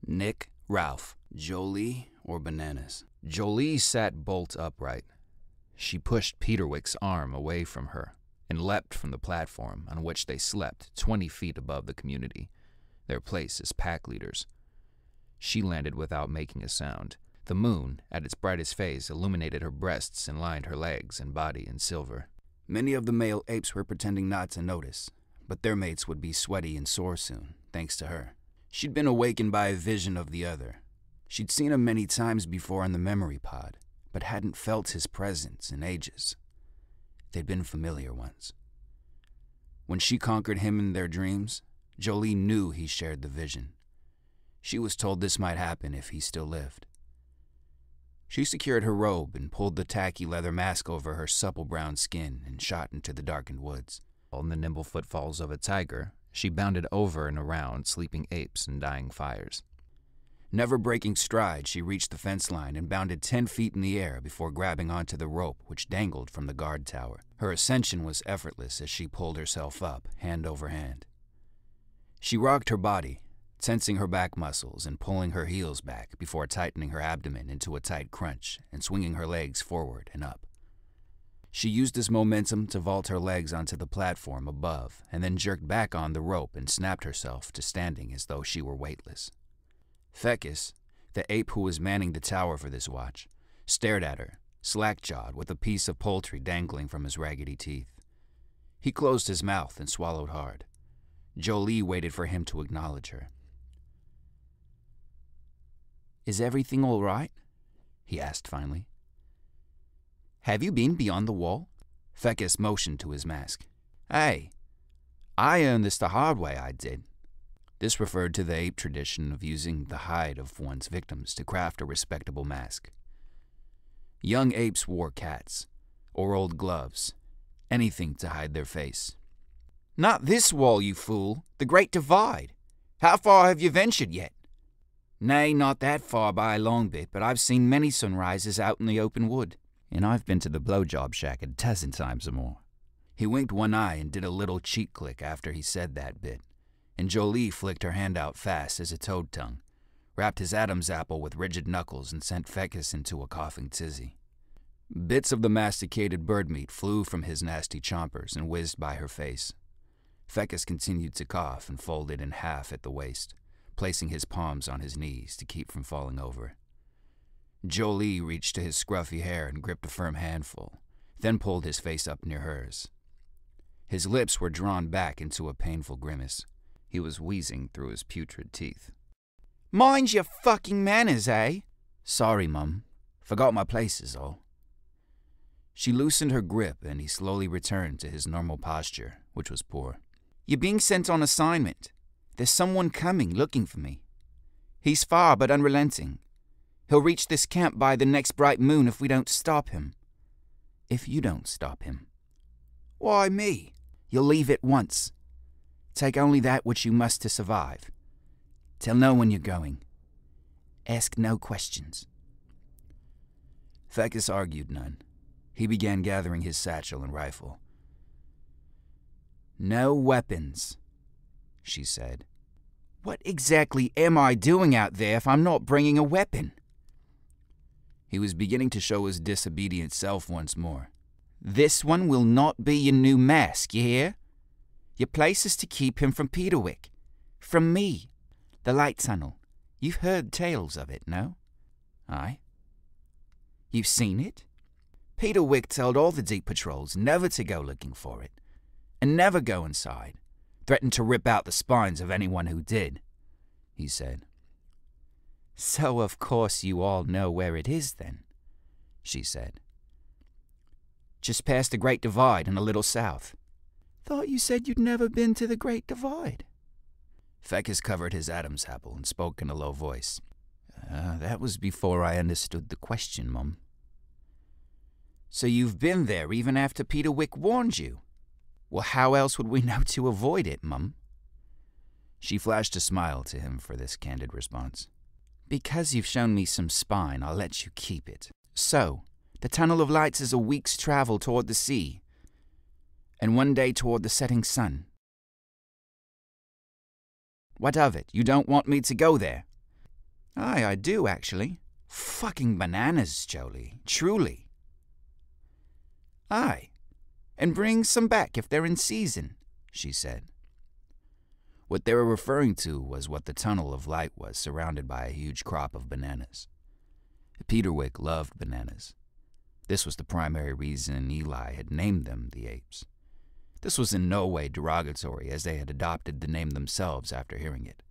Nick, Ralph, Jolie, or Bananas? Jolie sat bolt upright. She pushed Peterwick's arm away from her and leapt from the platform on which they slept 20 feet above the community, their place as pack leaders. She landed without making a sound. The moon, at its brightest phase, illuminated her breasts and lined her legs and body in silver. Many of the male apes were pretending not to notice, but their mates would be sweaty and sore soon, thanks to her. She'd been awakened by a vision of the other. She'd seen him many times before in the memory pod, but hadn't felt his presence in ages. They'd been familiar ones. When she conquered him in their dreams, Jolie knew he shared the vision. She was told this might happen if he still lived. She secured her robe and pulled the tacky leather mask over her supple brown skin and shot into the darkened woods. In the nimble footfalls of a tiger, she bounded over and around sleeping apes and dying fires. Never breaking stride, she reached the fence line and bounded 10 feet in the air before grabbing onto the rope which dangled from the guard tower. Her ascension was effortless as she pulled herself up, hand over hand. She rocked her body, tensing her back muscles and pulling her heels back before tightening her abdomen into a tight crunch and swinging her legs forward and up. She used this momentum to vault her legs onto the platform above and then jerked back on the rope and snapped herself to standing as though she were weightless. Fecus, the ape who was manning the tower for this watch, stared at her, slack-jawed with a piece of poultry dangling from his raggedy teeth. He closed his mouth and swallowed hard. Jolie waited for him to acknowledge her. "Is everything all right?" he asked finally. "Have you been beyond the wall?" Fecus motioned to his mask. "Hey, I earned this the hard way, I did." This referred to the ape tradition of using the hide of one's victims to craft a respectable mask. Young apes wore cats, or old gloves, anything to hide their face. "Not this wall, you fool, the Great Divide. How far have you ventured yet?" "Nay, not that far by a long bit, but I've seen many sunrises out in the open wood. And I've been to the blowjob shack a dozen times or more." He winked one eye and did a little cheek click after he said that bit, and Jolie flicked her hand out fast as a toad tongue, wrapped his Adam's apple with rigid knuckles and sent Fecus into a coughing tizzy. Bits of the masticated bird meat flew from his nasty chompers and whizzed by her face. Fecus continued to cough and folded in half at the waist, placing his palms on his knees to keep from falling over. Jolie reached to his scruffy hair and gripped a firm handful, then pulled his face up near hers. His lips were drawn back into a painful grimace. He was wheezing through his putrid teeth. "Mind your fucking manners, eh?" "Sorry, Mum. Forgot my place is all." She loosened her grip and he slowly returned to his normal posture, which was poor. "You're being sent on assignment. There's someone coming looking for me. He's far but unrelenting. He'll reach this camp by the next bright moon if we don't stop him. If you don't stop him." "Why me?" "You'll leave at once. Take only that which you must to survive. Tell no one you're going. Ask no questions." Fecus argued none. He began gathering his satchel and rifle. "No weapons," she said. "What exactly am I doing out there if I'm not bringing a weapon?" He was beginning to show his disobedient self once more. "This one will not be your new mask, you hear? Your place is to keep him from Peterwick. From me. The light tunnel. You've heard tales of it, no?" "Aye." "You've seen it? Peterwick told all the deep patrols never to go looking for it, and never go inside. Threatened to rip out the spines of anyone who did," he said. "So of course you all know where it is then," she said. "Just past the Great Divide and a little south." "Thought you said you'd never been to the Great Divide." Fecus covered his Adam's apple and spoke in a low voice. That was before I understood the question, Mum." "So you've been there even after Peterwick warned you? Well, how else would we know to avoid it, Mum?" She flashed a smile to him for this candid response. "Because you've shown me some spine, I'll let you keep it. So, the Tunnel of Lights is a week's travel toward the sea, and one day toward the setting sun. What of it? You don't want me to go there?" Aye, I do, actually. Fucking bananas, Jolie. Truly. Aye, and bring some back if they're in season, she said. What they were referring to was what the tunnel of light was, surrounded by a huge crop of bananas. Peterwick loved bananas. This was the primary reason Eli had named them the apes. This was in no way derogatory, as they had adopted the name themselves after hearing it,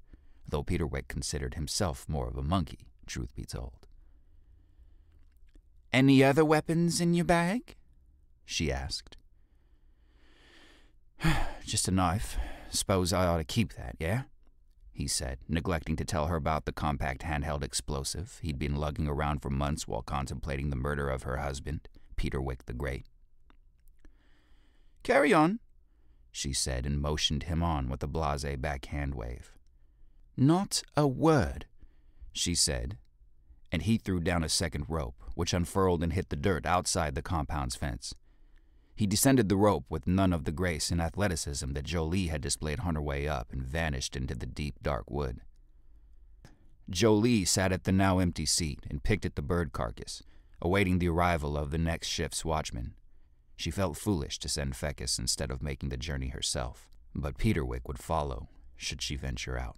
though Peterwick considered himself more of a monkey, truth be told. "Any other weapons in your bag?" she asked. "Just a knife. Suppose I ought to keep that, yeah?" he said, neglecting to tell her about the compact handheld explosive he'd been lugging around for months while contemplating the murder of her husband, Peterwick the Great. "Carry on," she said, and motioned him on with a blasé backhand wave. "Not a word," she said, and he threw down a second rope, which unfurled and hit the dirt outside the compound's fence. He descended the rope with none of the grace and athleticism that Jolie had displayed on her way up and vanished into the deep, dark wood. Jolie sat at the now empty seat and picked at the bird carcass, awaiting the arrival of the next shift's watchman. She felt foolish to send Fecus instead of making the journey herself, but Peterwick would follow should she venture out.